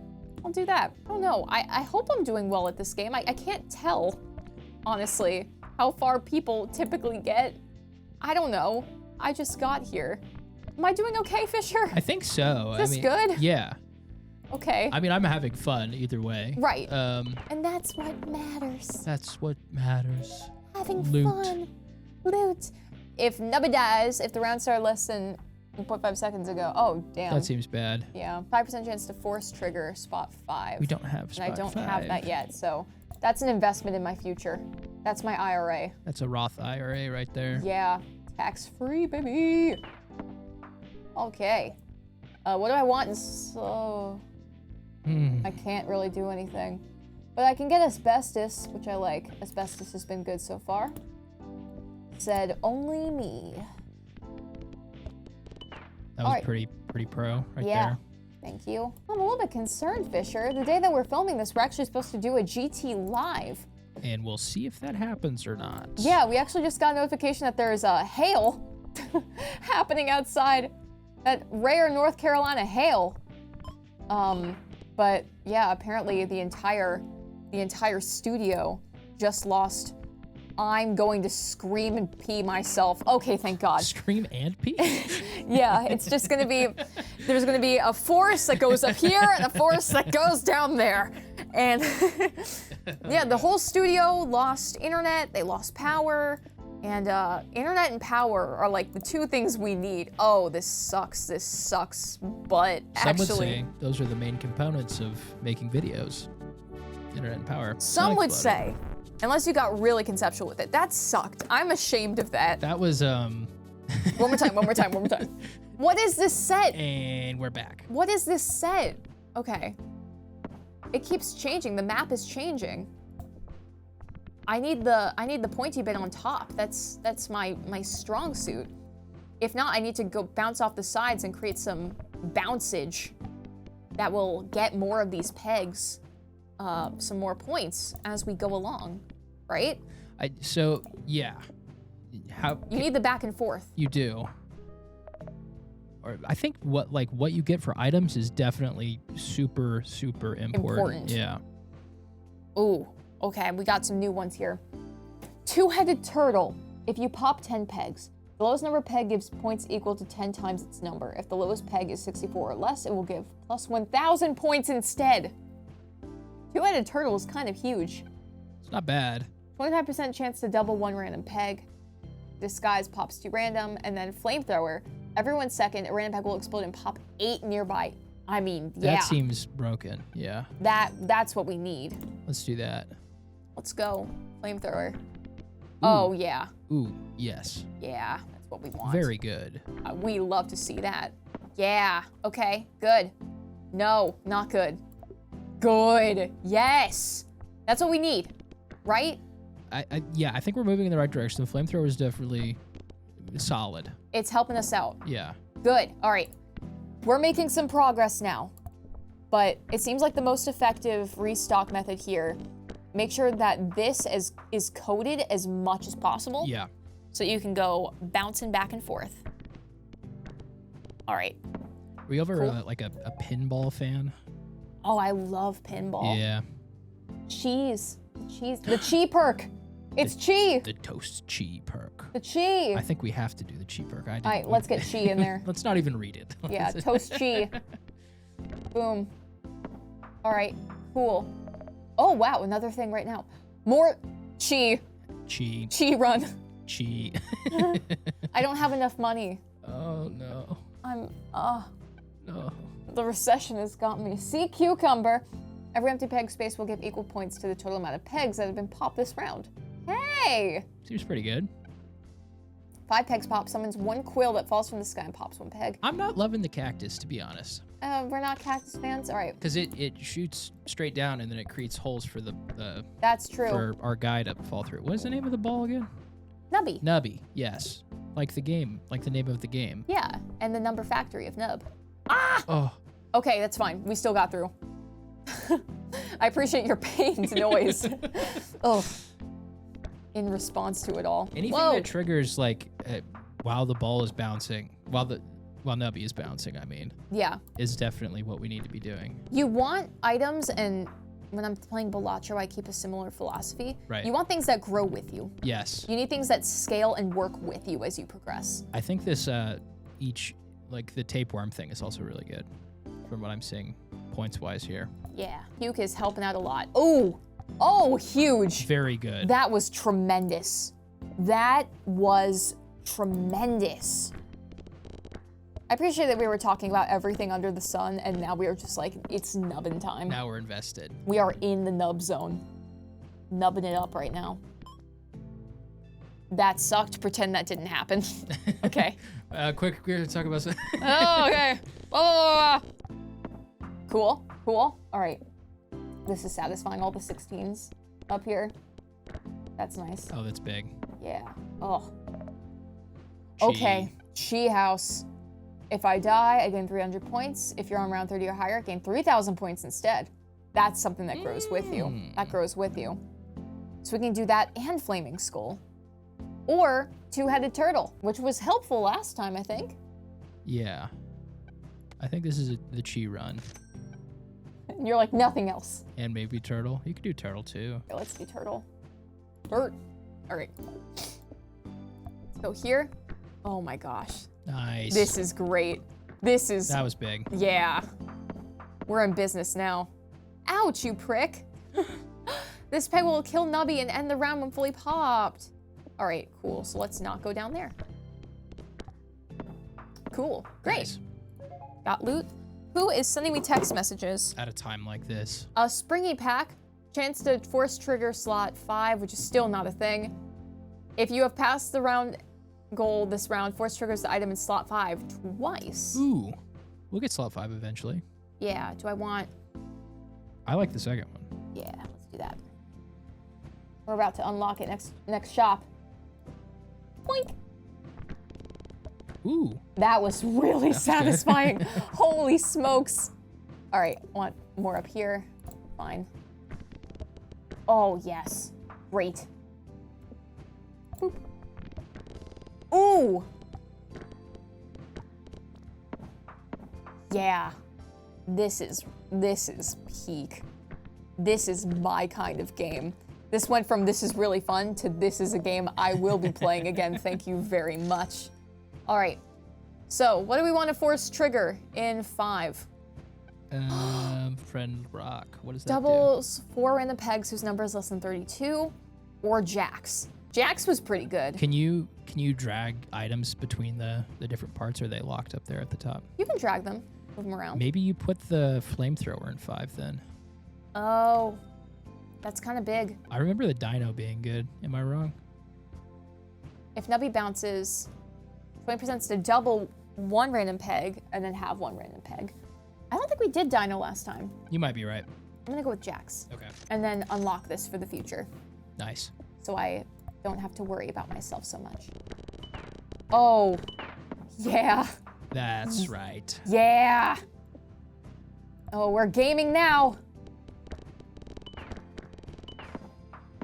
I'll do that. I don't know. I hope I'm doing well at this game. I can't tell, honestly, how far people typically get. I don't know. I just got here. Am I doing okay, Fisher? I think so. Is this good? Yeah. Okay. I mean, I'm having fun either way. Right. And that's what matters. That's what matters. Having Loot. fun. Loot. If Nubby dies, if the round started less than 1.5 seconds ago. Oh, damn. That seems bad. Yeah. 5% chance to force trigger spot 5. We don't have spot 5. And I don't have that yet, so that's an investment in my future. That's my IRA. That's a Roth IRA right there. Yeah. Tax-free, baby. Okay. What do I want? So I can't really do anything. But I can get asbestos, which I like. Asbestos has been good so far. Said only me. That was pretty pro right there. Thank you. I'm a little bit concerned, Fisher. The day that we're filming this, we're actually supposed to do a GT live. And we'll see if that happens or not. Yeah, we actually just got a notification that there's a hail happening outside. That rare North Carolina hail. But yeah, apparently the entire studio just lost. I'm going to scream and pee myself. Okay, thank God. Scream and pee? Yeah, it's just gonna be, there's gonna be a force that goes up here and a force that goes down there. And yeah, the whole studio lost internet, they lost power, and internet and power are like the two things we need. Oh, this sucks, but actually. Some would say those are the main components of making videos. Internet and power. Some would say. Unless you got really conceptual with it. That sucked. I'm ashamed of that. That was, One more time. What is this set? And we're back. What is this set? Okay. It keeps changing. The map is changing. I need the pointy bit on top. That's my strong suit. If not, I need to go bounce off the sides and create some bouncage that will get more of these pegs. Some more points as we go along, right? So yeah, you need the back and forth. You do. Or I think what you get for items is definitely super important. Yeah. Ooh, okay, we got some new ones here. Two-headed turtle. If you pop 10 pegs, the lowest number peg gives points equal to 10 times its number. If the lowest peg is 64 or less, it will give plus 1,000 points instead. Two-headed turtle is kind of huge. It's not bad. 25% chance to double one random peg. Disguise pops 2 random, and then flamethrower. Every 1 second, a random peg will explode and pop 8 nearby. I mean, yeah. That seems broken, yeah. That's what we need. Let's do that. Let's go. Flamethrower. Ooh. Oh, yeah. Ooh, yes. Yeah, that's what we want. Very good. We love to see that. Yeah, okay, good. No, not good. Good, yes. That's what we need, right? Yeah, I think we're moving in the right direction. The flamethrower is definitely solid. It's helping us out. Yeah. Good, all right. We're making some progress now, but it seems like the most effective restock method here, make sure that this is coated as much as possible. Yeah. So you can go bouncing back and forth. All right. Were you ever like a pinball fan? Oh, I love pinball. Yeah. Cheese. The chi perk. It's chi. The toast chi perk. The chi. I think we have to do the chi perk. All right, let's get chi in there. Let's not even read it. Yeah, toast chi. Boom. All right, cool. Oh, wow, another thing right now. More chi. Chi. Chi run. Chi. I don't have enough money. Oh, no. No. The recession has got me. Sea cucumber. Every empty peg space will give equal points to the total amount of pegs that have been popped this round. Hey! Seems pretty good. 5 pegs pop, summons 1 quill that falls from the sky and pops 1 peg. I'm not loving the cactus, to be honest. We're not cactus fans? All right. Because it shoots straight down and then it creates holes for That's true. for our guy to fall through. What is the name of the ball again? Nubby. Nubby, yes. Like the game, like the name of the game. Yeah, and the number factory of Nub. Ah! Oh. Okay, that's fine. We still got through. I appreciate your pained noise. Oh. In response to it all. Anything that triggers like while the ball is bouncing, while Nubby is bouncing, I mean. Yeah. Is definitely what we need to be doing. You want items, and when I'm playing Balatro, I keep a similar philosophy. Right. You want things that grow with you. Yes. You need things that scale and work with you as you progress. I think this like the tapeworm thing is also really good from what I'm seeing points wise here. Yeah. Puke is helping out a lot. Oh! Oh, huge. Very good. That was tremendous. That was tremendous. I appreciate that we were talking about everything under the sun, and now we are just like, it's nubbin time. Now we're invested. We are in the nub zone. Nubbing it up right now. That sucked. Pretend that didn't happen. Okay. Quick, we're gonna talk about some. Oh, okay. Oh. Cool, cool. All right. This is satisfying, all the 16s up here. That's nice. Oh, that's big. Yeah. Oh. Chi. Okay. Chi house. If I die, I gain 300 points. If you're on round 30 or higher, gain 3,000 points instead. That's something that grows with you. That grows with you. So we can do that and Flaming Skull. Or Two-Headed Turtle, which was helpful last time, I think. Yeah. I think this is the Chi run. And you're like, nothing else. And maybe turtle. You could do turtle too. Okay, let's do turtle. Dirt. All right. Let's go here. Oh my gosh. Nice. This is great. This is... That was big. Yeah. We're in business now. Ouch, you prick. This peg will kill Nubby and end the round when fully popped. All right, cool. So let's not go down there. Cool. Great. Nice. Got loot. Who is sending me text messages? At a time like this. A springy pack. Chance to force trigger slot 5, which is still not a thing. If you have passed the round goal this round, force triggers the item in slot 5 twice. Ooh. We'll get slot 5 eventually. Yeah, do I want... I like the second one. Yeah, let's do that. We're about to unlock it next shop. Boink. Ooh. That was really satisfying. Holy smokes. All right, I want more up here. Fine. Oh, yes. Great. Boop. Ooh. Yeah. This is peak. This is my kind of game. This went from this is really fun to this is a game I will be playing again. Thank you very much. All right. So, what do we want to force trigger in 5? Friend rock. What does that Doubles 4 random pegs whose number is less than 32, or jacks. Jacks was pretty good. do? Can you drag items between the different parts, or are they locked up there at the top? You can drag them, move them around. Maybe you put the flamethrower in 5 then. Oh, that's kind of big. I remember the dino being good. Am I wrong? If Nubby bounces, 20% to double 1 random peg and then have 1 random peg. I don't think we did dino last time. You might be right. I'm gonna go with jacks. Okay. And then unlock this for the future, Nice. so I don't have to worry about myself so much. Oh, yeah, That's right. yeah. Oh, we're gaming now.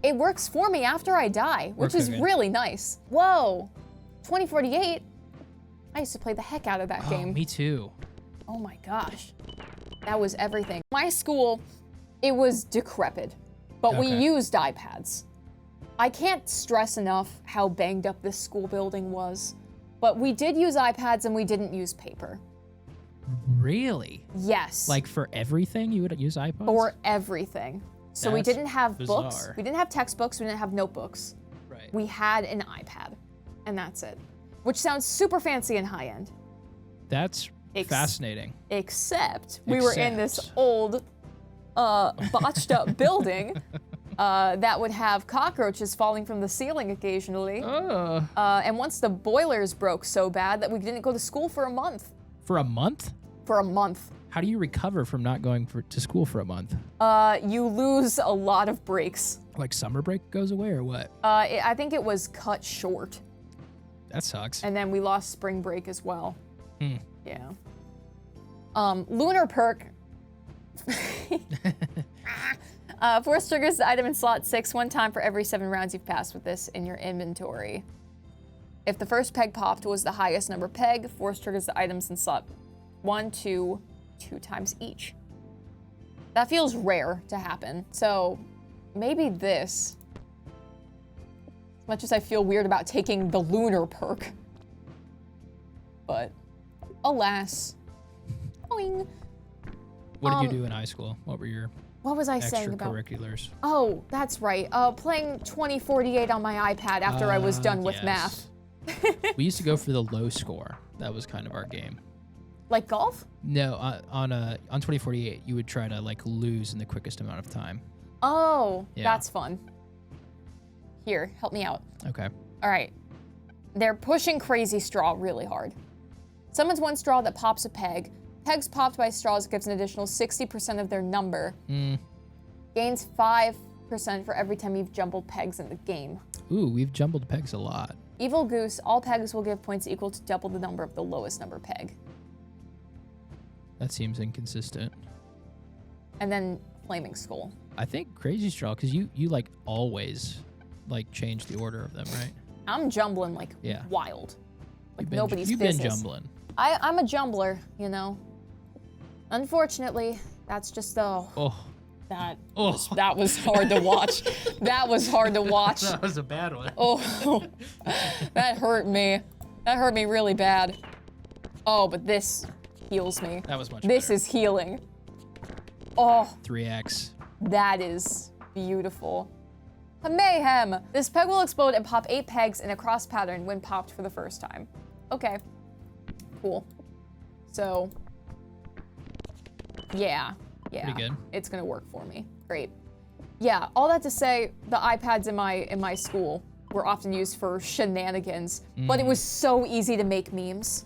It works for me after I die, which is Okay. really nice. Whoa, 2048. I used to play the heck out of that Oh, game. me too. Oh my gosh, that was everything. My school, it was decrepit, but we Okay. used iPads. I can't stress enough how banged up this school building was, but we did use iPads and we didn't use paper. Really? Yes. Like for everything you would use iPods? For everything. So we That's didn't have books. bizarre. We didn't have textbooks. We didn't have notebooks. Right. We had an iPad, and that's it. Which sounds super fancy and high end. That's fascinating. Except we were in this old, botched up building that would have cockroaches falling from the ceiling occasionally. And once the boilers broke so bad that we didn't go to school for a month. For a month? For a month. How do you recover from not going to school for a month? You lose a lot of breaks. Like summer break goes away or what? I think it was cut short. That sucks. And then we lost spring break as well. Yeah. Lunar perk. Force triggers the item in slot 6 one time for every 7 rounds you've passed with this in your inventory. If the first peg popped was the highest number peg, force triggers the items in slot 1, 2 times each. That feels rare to happen, so maybe this. As much as I feel weird about taking the lunar perk. But, alas. Boing. What did you do in high school? What were your What was I saying about? extracurriculars? Oh, that's right. Playing 2048 on my iPad after I was done with math. We used to go for the low score. That was kind of our game. Like golf? No, on 2048, you would try to like lose in the quickest amount of time. Oh, Yeah. that's fun. Here, help me out. Okay. All right. They're pushing Crazy Straw really hard. Summons one straw that pops a peg. Pegs popped by straws gives an additional 60% of their number. Gains 5% for every time you've jumbled pegs in the game. Ooh, we've jumbled pegs a lot. Evil Goose, all pegs will give points equal to double the number of the lowest number peg. That seems inconsistent. And then Flaming Skull. I think Crazy Straw, because you like always like change the order of them, right? I'm jumbling like Yeah. wild. Like You've been, nobody's you've business. been jumbling. I'm a jumbler, you know. Unfortunately, that's just the that was hard to watch. That was hard to watch. That was a bad one. Oh, that hurt me. That hurt me really bad. Oh, but this heals me. That was much This better. is healing. Oh, 3x. that is beautiful. Mayhem! This peg will explode and pop 8 pegs in a cross pattern when popped for the first time. Okay. Cool. So, yeah. Pretty good. It's gonna work for me. Great. Yeah, all that to say, the iPads in my school were often used for shenanigans, but it was so easy to make memes.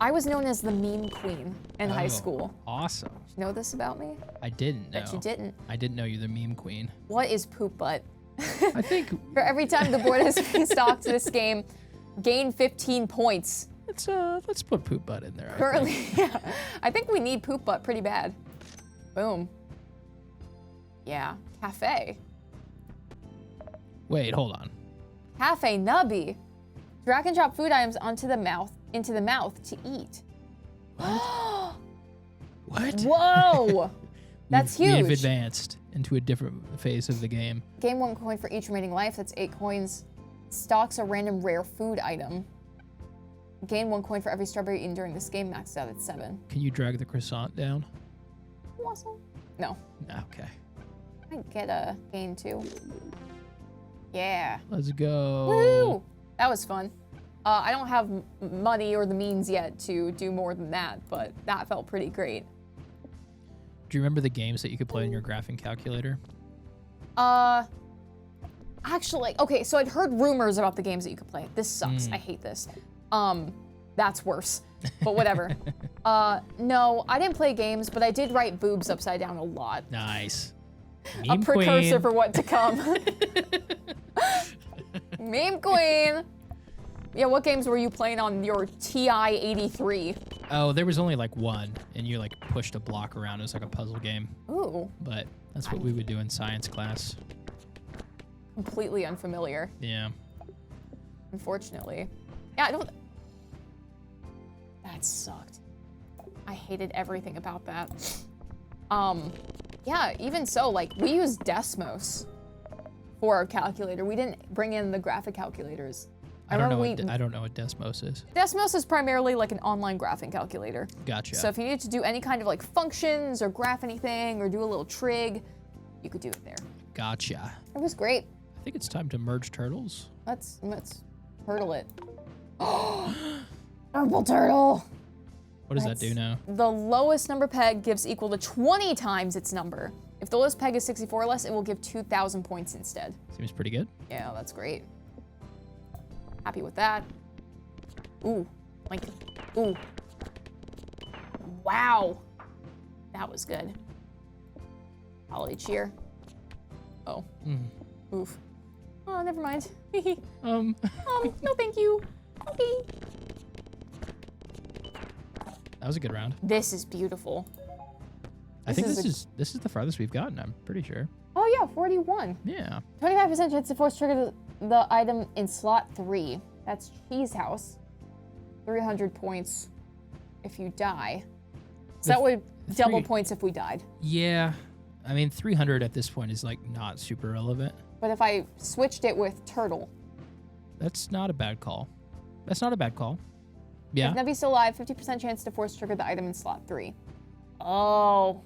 I was known as the meme queen in high school. Awesome. Did you know this about me? I didn't know. Bet you didn't. I didn't know you're the meme queen. What is poop butt? I think For every time the board has been stocked to this game, gain 15 points. let's put poop butt in there. I Currently, think. yeah. I think we need poop butt pretty bad. Boom. Yeah, cafe. Wait, hold on. Cafe Nubby. Drag and drop food items into the mouth to eat. What? Whoa! That's huge. We've advanced into a different phase of the game. Gain 1 coin for each remaining life. That's 8 coins. Stocks a random rare food item. Gain 1 coin for every strawberry eaten during this game. Maxed out at 7. Can you drag the croissant down? Awesome. No. Okay. I get a gain 2. Yeah. Let's go. Woo! That was fun. I don't have money or the means yet to do more than that, but that felt pretty great. Do you remember the games that you could play on your graphing calculator? Actually, okay, so I'd heard rumors about the games that you could play. This sucks. I hate this. That's worse, but whatever. No, I didn't play games, but I did write boobs upside down a lot. Nice. A Meme precursor queen. for what to come. Meme queen. Yeah, what games were you playing on your TI-83? Oh, there was only like one, and you like pushed a block around. It was like a puzzle game. Ooh, But that's what we would do in science class. completely unfamiliar, Yeah. unfortunately. Yeah, I don't... That sucked. I hated everything about that. Yeah, even so, like, we used Desmos for our calculator. We didn't bring in the graphic calculators. I don't know what Desmos is. Desmos is primarily like an online graphing calculator. Gotcha. So if you need to do any kind of like functions or graph anything or do a little trig, you could do it there. Gotcha. It was great. I think it's time to merge turtles. Let's hurdle it. Purple turtle. What does that do now? The lowest number peg gives equal to 20 times its number. If the lowest peg is 64 or less, it will give 2,000 points instead. Seems pretty good. Yeah, that's great. Happy with that. Ooh, like, ooh. Wow. That was good. Holiday cheer. Oh. Oof. Oh, never mind. No thank you. Okay. That was a good round. This is beautiful. I think this is the farthest we've gotten, I'm pretty sure. Oh yeah, 41. Yeah. 25% chance to force trigger the item in slot 3. That's Cheese House. 300 points if you die. So that would double points if we died. Yeah. I mean, 300 at this point is like not super relevant. But if I switched it with Turtle. That's not a bad call. That's not a bad call. Yeah. If Nubby's still alive, 50% chance to force trigger the item in slot 3. Oh.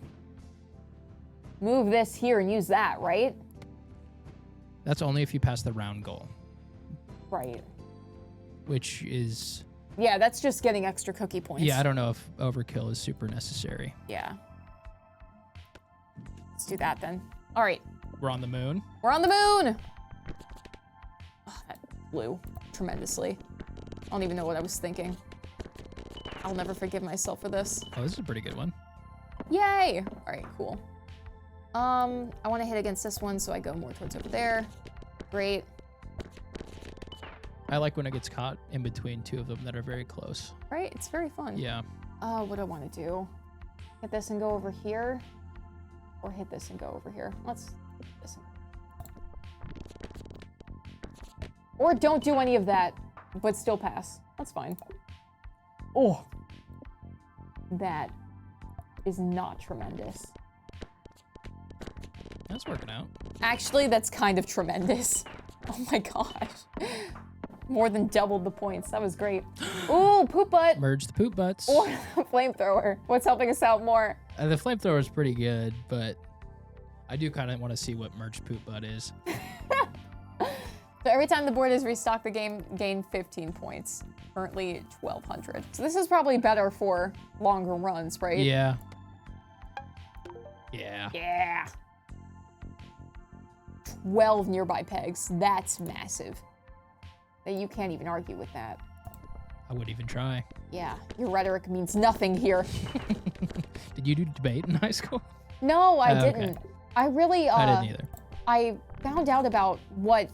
Move this here and use that, right? That's only if you pass the round goal. Right. Which is... Yeah, that's just getting extra cookie points. Yeah, I don't know if overkill is super necessary. Yeah. Let's do that then. All right. We're on the moon. We're on the moon! Oh, that blew tremendously. I don't even know what I was thinking. I'll never forgive myself for this. Oh, this is a pretty good one. Yay! All right, cool. I want to hit against this one, so I go more towards over there. Great. I like when it gets caught in between two of them that are very close. Right? It's very fun. Yeah. What do I want to do? Hit this and go over here? Or hit this and go over here? Let's hit this and... Or don't do any of that, but still pass. That's fine. Oh. That is not tremendous. That's working out. Actually, that's kind of tremendous. Oh my gosh. More than doubled the points. That was great. Ooh, poop butt. Merge the poop butts. Or flamethrower. What's helping us out more? The flamethrower is pretty good, but I do kind of want to see what merged poop butt is. So every time the board is restocked, the game gained 15 points. Currently 1,200. So this is probably better for longer runs, right? Yeah. Yeah. Yeah. 12 nearby pegs. That's massive. You can't even argue with that. I wouldn't even try. Yeah, your rhetoric means nothing here. Did you do debate in high school? No, I didn't. Okay. I really, I didn't either. I found out about what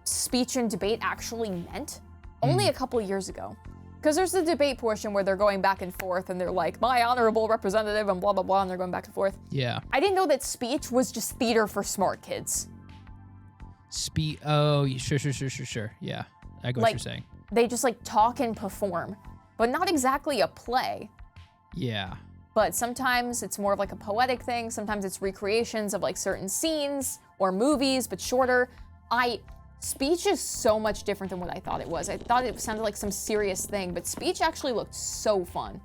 speech and debate actually meant only a couple years ago. Because there's the debate portion where they're going back and forth and they're like, my honorable representative and blah, blah, blah, and they're going back and forth. Yeah. I didn't know that speech was just theater for smart kids. Oh, sure. Yeah, I get what you're saying. They just like talk and perform, but not exactly a play. Yeah. But sometimes it's more of like a poetic thing. Sometimes it's recreations of like certain scenes or movies, but shorter. Speech is so much different than what I thought it was. I thought it sounded like some serious thing, but speech actually looked so fun.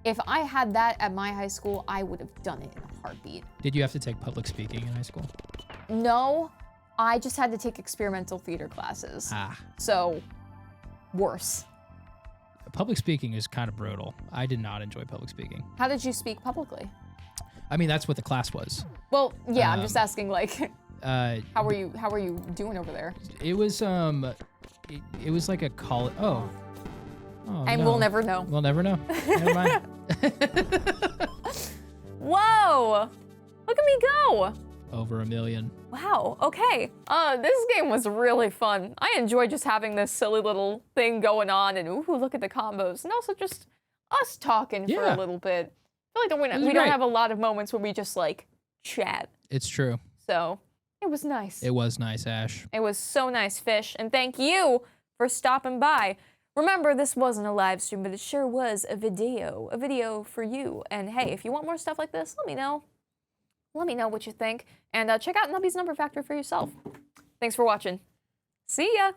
If I had that at my high school, I would have done it in a heartbeat. Did you have to take public speaking in high school? No, I just had to take experimental theater classes. So, worse. Public speaking is kind of brutal. I did not enjoy public speaking. How did you speak publicly? I mean, that's what the class was. Well, yeah, I'm just asking, like, how were you doing over there? It was it was like a college. Oh, and no. we'll never know. We'll never know. Never mind. Whoa! Look at me go! Over 1 million. Wow, okay. This game was really fun. I enjoy just having this silly little thing going on and ooh, look at the combos. And also just us talking for a little bit. I feel like we don't have a lot of moments where we just like chat. It's true. So it was nice. It was nice, Ash. It was so nice, Fish. And thank you for stopping by. Remember, this wasn't a live stream, but it sure was a video for you. And hey, if you want more stuff like this, let me know. Let me know what you think. And check out Nubby's Number Factory for yourself. Thanks for watching. See ya!